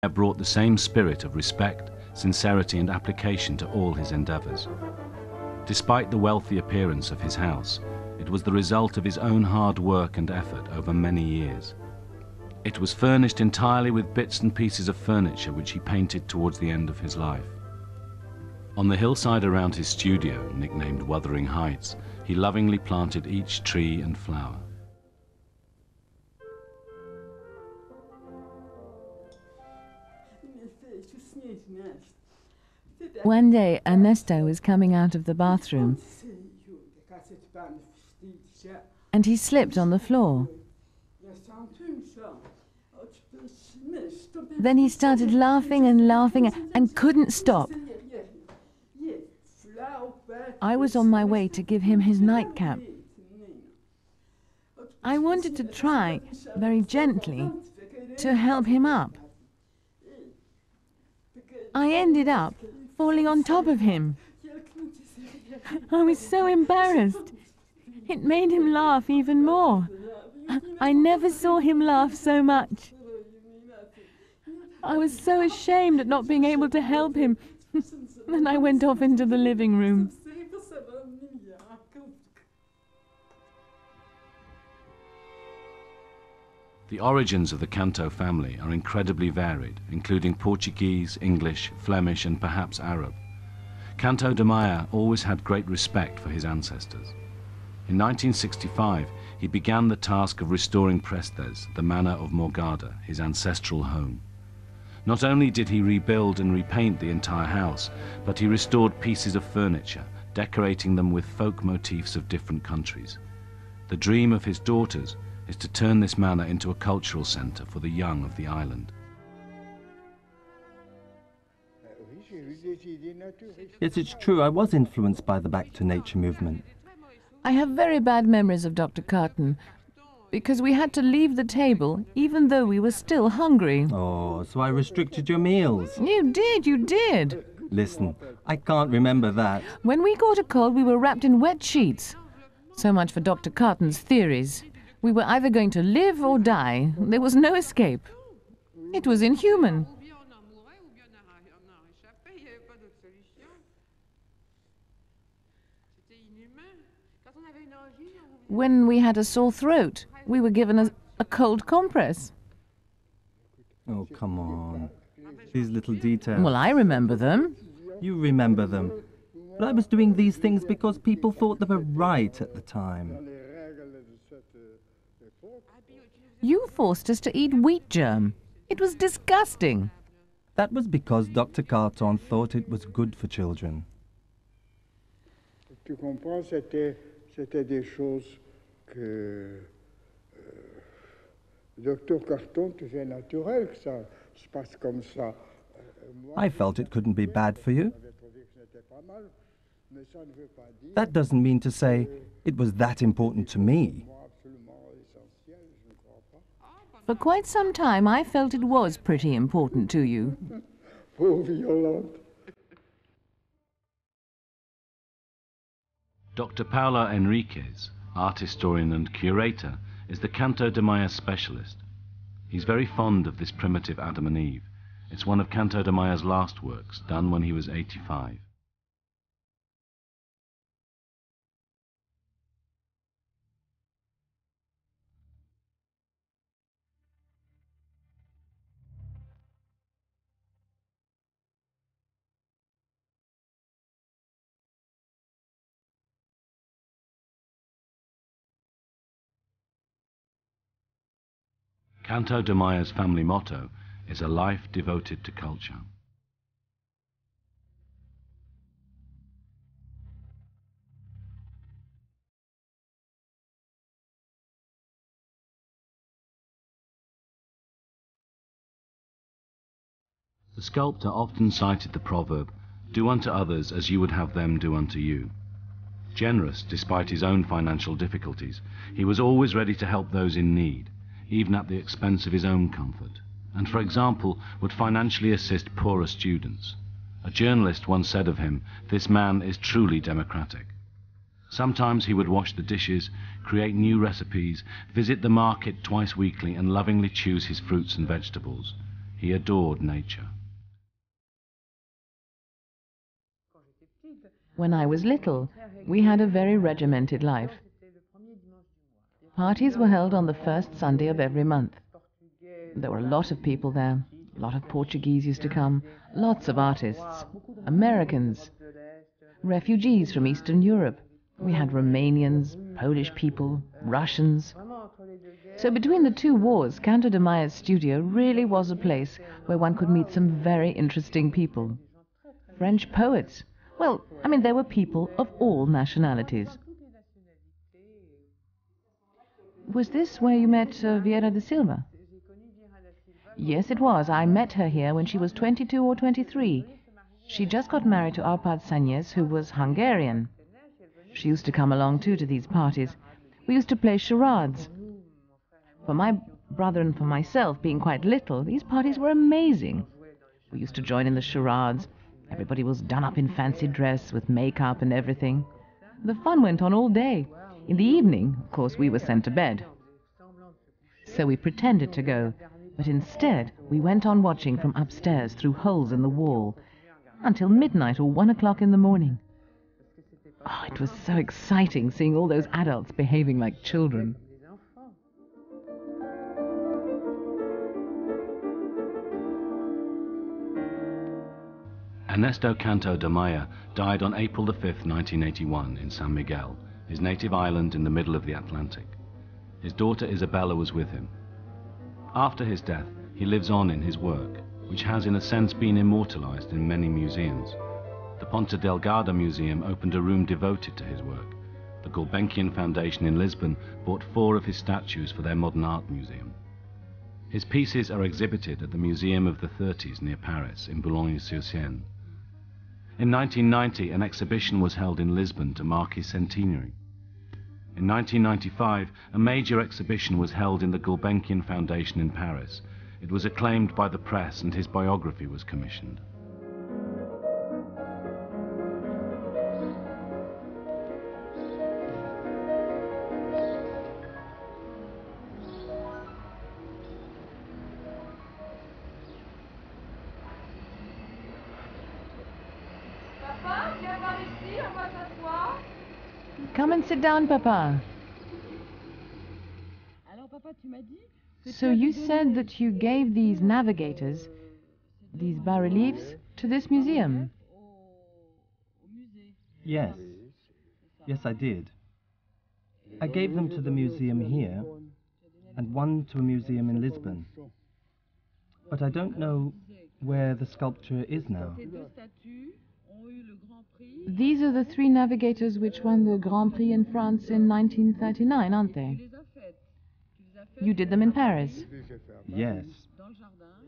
brought the same spirit of respect, sincerity and application to all his endeavours. Despite the wealthy appearance of his house, it was the result of his own hard work and effort over many years. It was furnished entirely with bits and pieces of furniture which he painted towards the end of his life. On the hillside around his studio, nicknamed Wuthering Heights, he lovingly planted each tree and flower. One day, Ernesto was coming out of the bathroom and he slipped on the floor. Then he started laughing and laughing and couldn't stop. I was on my way to give him his nightcap. I wanted to try, very gently, to help him up. I ended up falling on top of him. I was so embarrassed. It made him laugh even more. I never saw him laugh so much. I was so ashamed at not being able to help him, and I went off into the living room. The origins of the Canto family are incredibly varied, including Portuguese, English, Flemish and perhaps Arab. Canto da Maia always had great respect for his ancestors. In 1965, he began the task of restoring Prestes, the manor of Morgada, his ancestral home. Not only did he rebuild and repaint the entire house, but he restored pieces of furniture, decorating them with folk motifs of different countries. The dream of his daughters is to turn this manor into a cultural centre for the young of the island. Yes, it's true, I was influenced by the Back to Nature movement. I have very bad memories of Dr. Carton, because we had to leave the table even though we were still hungry. Oh, so I restricted your meals. You did. Listen, I can't remember that. When we caught a cold, we were wrapped in wet sheets. So much for Dr. Carton's theories. We were either going to live or die. There was no escape. It was inhuman. When we had a sore throat, we were given a cold compress. Oh, come on. These little details. Well, I remember them. You remember them. But I was doing these things because people thought they were right at the time. You forced us to eat wheat germ. It was disgusting. That was because Dr. Carton thought it was good for children. Tu comprends, c'était des choses que Dr. Carton trouvait naturel, que ça se passe comme ça. I felt it couldn't be bad for you. That doesn't mean to say it was that important to me. For quite some time, I felt it was pretty important to you. Dr. Paula Enriquez, art historian and curator, is the Canto da Maia specialist. He's very fond of this primitive Adam and Eve. It's one of Canto da Maia's last works, done when he was 85. Canto da Maia's family motto is a life devoted to culture. The sculptor often cited the proverb, "Do unto others as you would have them do unto you." Generous despite his own financial difficulties, he was always ready to help those in need, even at the expense of his own comfort, and, for example, would financially assist poorer students. A journalist once said of him, "This man is truly democratic." Sometimes he would wash the dishes, create new recipes, visit the market twice weekly, and lovingly choose his fruits and vegetables. He adored nature. When I was little, we had a very regimented life. Parties were held on the first Sunday of every month. There were a lot of people there. A lot of Portuguese used to come, lots of artists, Americans, refugees from Eastern Europe. We had Romanians, Polish people, Russians. So between the two wars, Canto da Maia's studio really was a place where one could meet some very interesting people. French poets. Well, I mean, there were people of all nationalities. Was this where you met Vieira da Silva? Yes, it was. I met her here when she was 22 or 23. She just got married to Arpad Sanyes, who was Hungarian. She used to come along too to these parties. We used to play charades. For my brother and for myself, being quite little, these parties were amazing. We used to join in the charades. Everybody was done up in fancy dress with makeup and everything. The fun went on all day. In the evening, of course, we were sent to bed. So we pretended to go, but instead we went on watching from upstairs through holes in the wall until midnight or 1 o'clock in the morning. Oh, it was so exciting seeing all those adults behaving like children. Ernesto Canto da Maia died on April 5, 1981 in San Miguel, his native island in the middle of the Atlantic. His daughter Isabella was with him. After his death, he lives on in his work, which has in a sense been immortalized in many museums. The Ponta Delgada Museum opened a room devoted to his work. The Gulbenkian Foundation in Lisbon bought 4 of his statues for their modern art museum. His pieces are exhibited at the Museum of the 30s near Paris, in Boulogne-sur-Seine. In 1990, an exhibition was held in Lisbon to mark his centenary. In 1995, a major exhibition was held in the Gulbenkian Foundation in Paris. It was acclaimed by the press and his biography was commissioned. Come and sit down, Papa. So you said that you gave these navigators, these bas-reliefs, to this museum? Yes. Yes, I did. I gave them to the museum here, and one to a museum in Lisbon. But I don't know where the sculpture is now. These are the 3 navigators which won the Grand Prix in France in 1939, aren't they? You did them in Paris? Yes.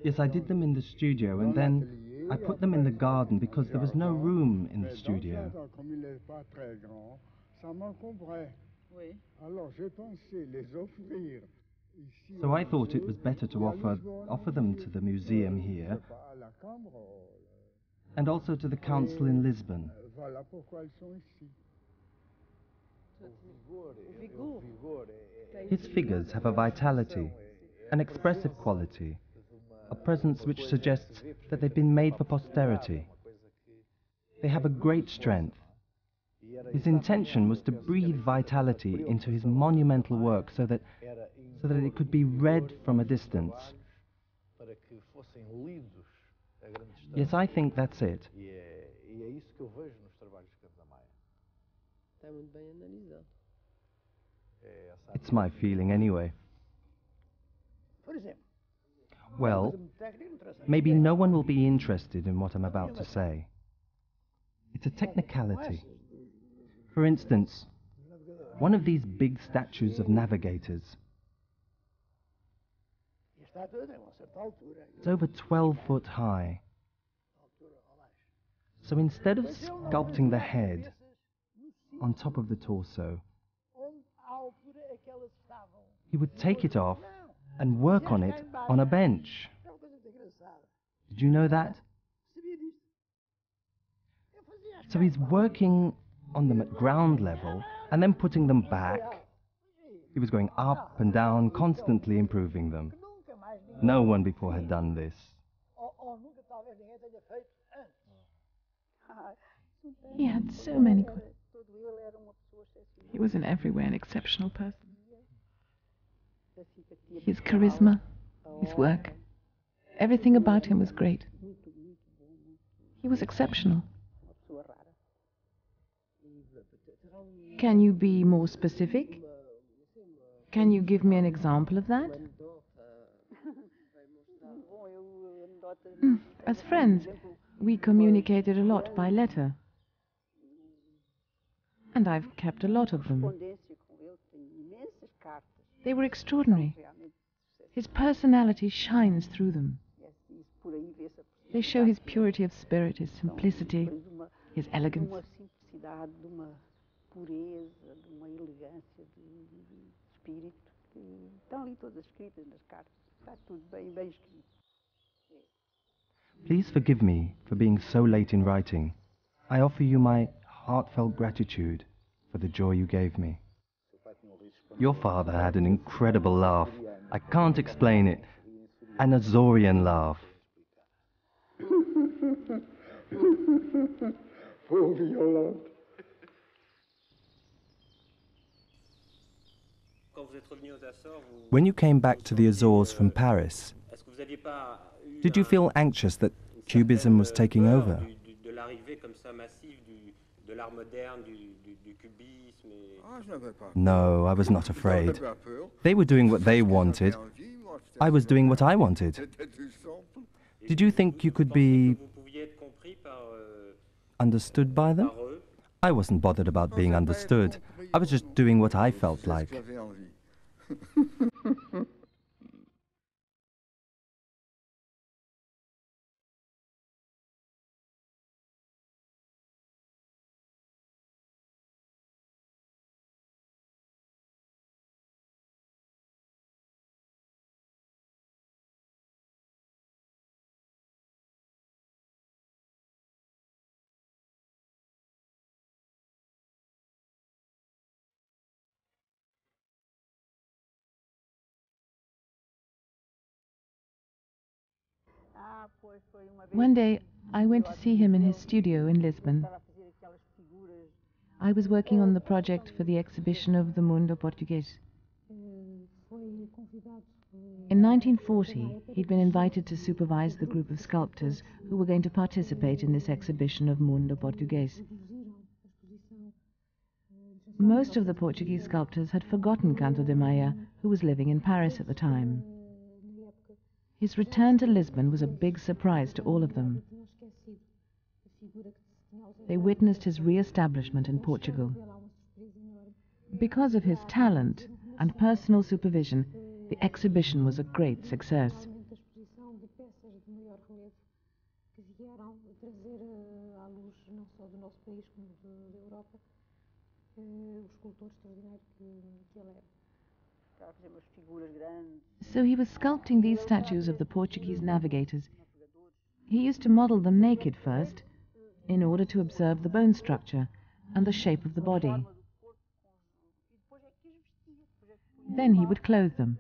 Yes, I did them in the studio, and then I put them in the garden because there was no room in the studio. So I thought it was better to offer them to the museum here and also to the council in Lisbon. His figures have a vitality, an expressive quality, a presence which suggests that they've been made for posterity. They have a great strength. His intention was to breathe vitality into his monumental work so that it could be read from a distance. Yes, I think that's it. It's my feeling anyway. Well, maybe no one will be interested in what I'm about to say. It's a technicality. For instance, one of these big statues of navigators. It's over 12 foot high. So instead of sculpting the head on top of the torso, he would take it off and work on it on a bench. Did you know that? So he's working on them at ground level and then putting them back. He was going up and down, constantly improving them. No one before had done this. He had so many qualities. He was in every way an exceptional person. His charisma, his work, everything about him was great. He was exceptional. Can you be more specific? Can you give me an example of that? As friends, we communicated a lot by letter. And I've kept a lot of them. They were extraordinary. His personality shines through them. They show his purity of spirit, his simplicity, his elegance. Please forgive me for being so late in writing. I offer you my heartfelt gratitude for the joy you gave me. Your father had an incredible laugh. I can't explain it. An Azorian laugh. When you came back to the Azores from Paris, did you feel anxious that Cubism was taking over? No, I was not afraid. They were doing what they wanted. I was doing what I wanted. Did you think you could be understood by them? I wasn't bothered about being understood. I was just doing what I felt like. One day, I went to see him in his studio in Lisbon. I was working on the project for the exhibition of the Mundo Português. In 1940, he'd been invited to supervise the group of sculptors who were going to participate in this exhibition of Mundo Português. Most of the Portuguese sculptors had forgotten Canto da Maia, who was living in Paris at the time. His return to Lisbon was a big surprise to all of them. They witnessed his re-establishment in Portugal. Because of his talent and personal supervision, the exhibition was a great success. So he was sculpting these statues of the Portuguese navigators. He used to model them naked first, in order to observe the bone structure and the shape of the body. Then he would clothe them.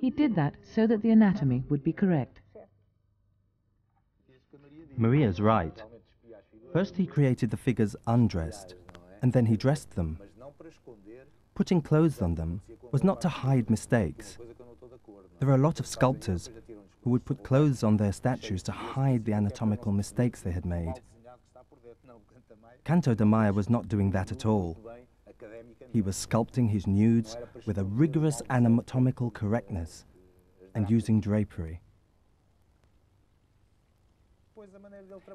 He did that so that the anatomy would be correct. Maria's right. First he created the figures undressed, and then he dressed them. Putting clothes on them was not to hide mistakes. There are a lot of sculptors who would put clothes on their statues to hide the anatomical mistakes they had made. Canto da Maia was not doing that at all. He was sculpting his nudes with a rigorous anatomical correctness and using drapery.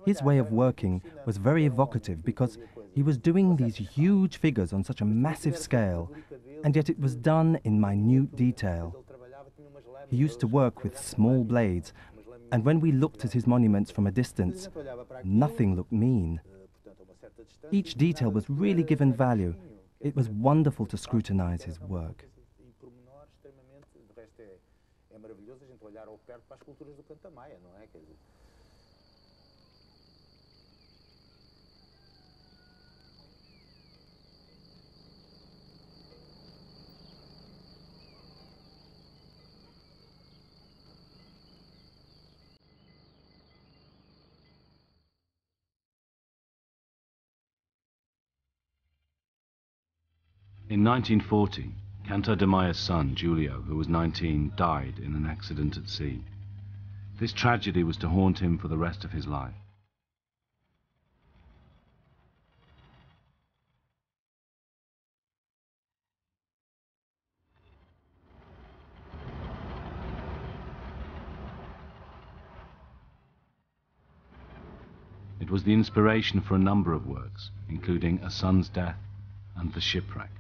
His way of working was very evocative because he was doing these huge figures on such a massive scale, and yet it was done in minute detail. He used to work with small blades, and when we looked at his monuments from a distance, nothing looked mean. Each detail was really given value. It was wonderful to scrutinize his work. In 1940, Canto da Maia's son, Giulio, who was 19, died in an accident at sea. This tragedy was to haunt him for the rest of his life. It was the inspiration for a number of works, including A Son's Death and The Shipwreck.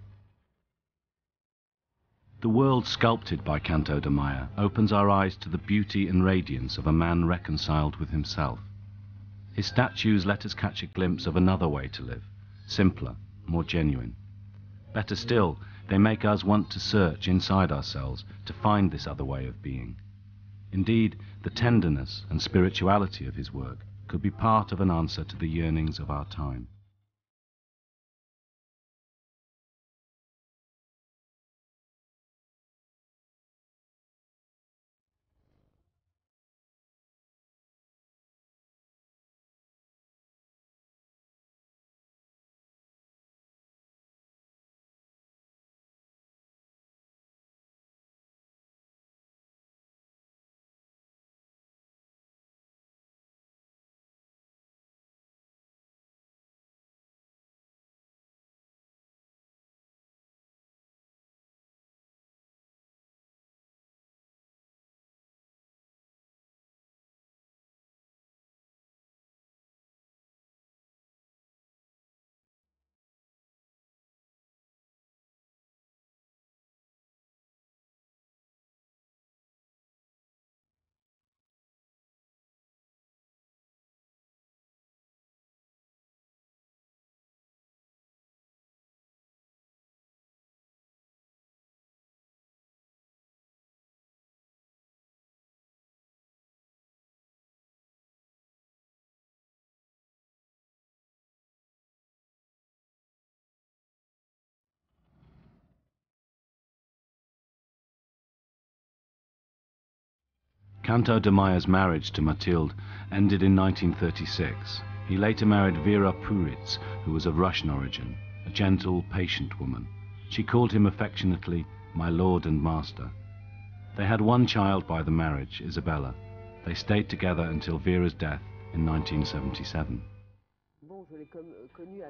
The world sculpted by Canto da Maia opens our eyes to the beauty and radiance of a man reconciled with himself. His statues let us catch a glimpse of another way to live, simpler, more genuine. Better still, they make us want to search inside ourselves to find this other way of being. Indeed, the tenderness and spirituality of his work could be part of an answer to the yearnings of our time. Canto da Maia's marriage to Mathilde ended in 1936. He later married Vera Puritz, who was of Russian origin, a gentle, patient woman. She called him affectionately, "my lord and master." They had one child by the marriage, Isabella. They stayed together until Vera's death in 1977.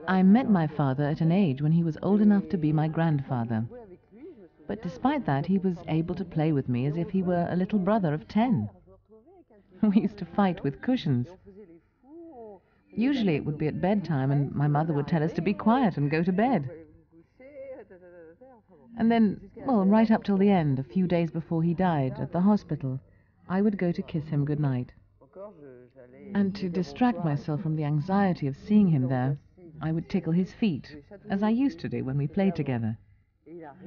I met my father at an age when he was old enough to be my grandfather. But despite that, he was able to play with me as if he were a little brother of 10. We used to fight with cushions. Usually it would be at bedtime, and my mother would tell us to be quiet and go to bed. And then, well, right up till the end, a few days before he died, at the hospital, I would go to kiss him goodnight. And to distract myself from the anxiety of seeing him there, I would tickle his feet, as I used to do when we played together.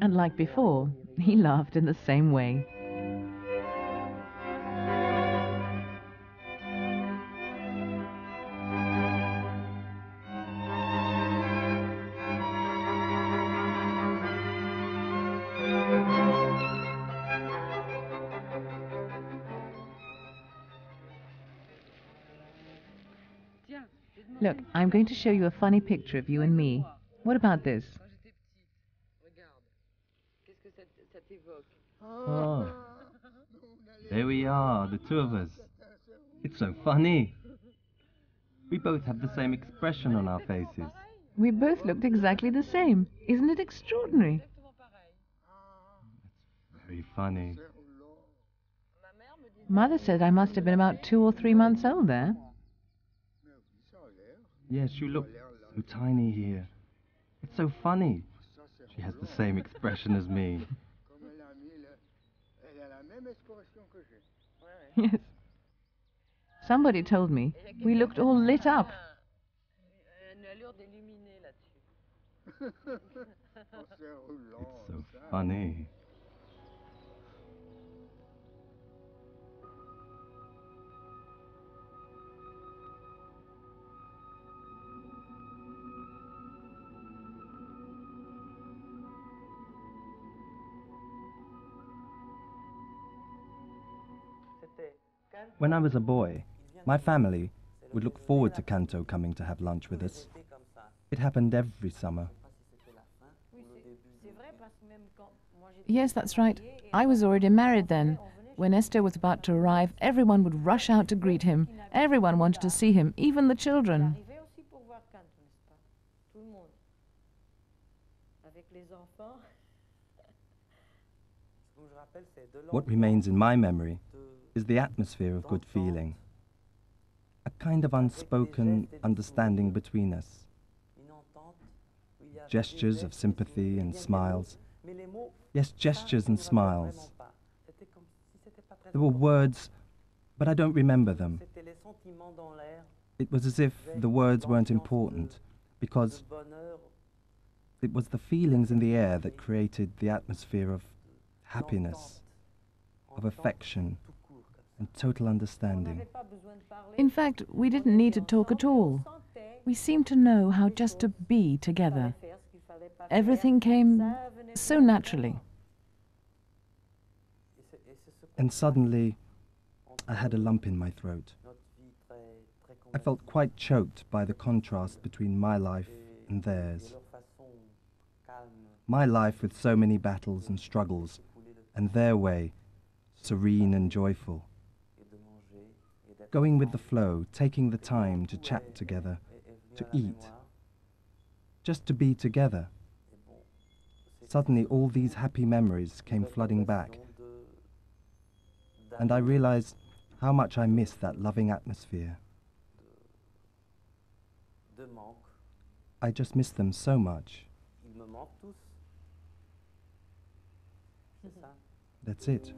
And like before, he laughed in the same way. Look, I'm going to show you a funny picture of you and me. What about this? Oh, there we are, the two of us. It's so funny. We both have the same expression on our faces. We both looked exactly the same. Isn't it extraordinary? Very funny. Mother said I must have been about 2 or 3 months old there. Yes, you look so tiny here. It's so funny. She has the same expression as me. Yes. Somebody told me we looked all lit up. It's so funny. When I was a boy, my family would look forward to Canto coming to have lunch with us. It happened every summer. Yes, that's right. I was already married then. When Esther was about to arrive, everyone would rush out to greet him. Everyone wanted to see him, even the children. What remains in my memory is the atmosphere of good feeling, a kind of unspoken understanding between us. Gestures of sympathy and smiles. Yes, gestures and smiles. There were words, but I don't remember them. It was as if the words weren't important, because it was the feelings in the air that created the atmosphere of happiness, of affection, and total understanding. In fact, we didn't need to talk at all. We seemed to know how just to be together. Everything came so naturally. And suddenly, I had a lump in my throat. I felt quite choked by the contrast between my life and theirs. My life with so many battles and struggles, and their way, serene and joyful. Going with the flow, taking the time to chat together, to eat, just to be together. Suddenly all these happy memories came flooding back, and I realized how much I missed that loving atmosphere. I just missed them so much. That's it.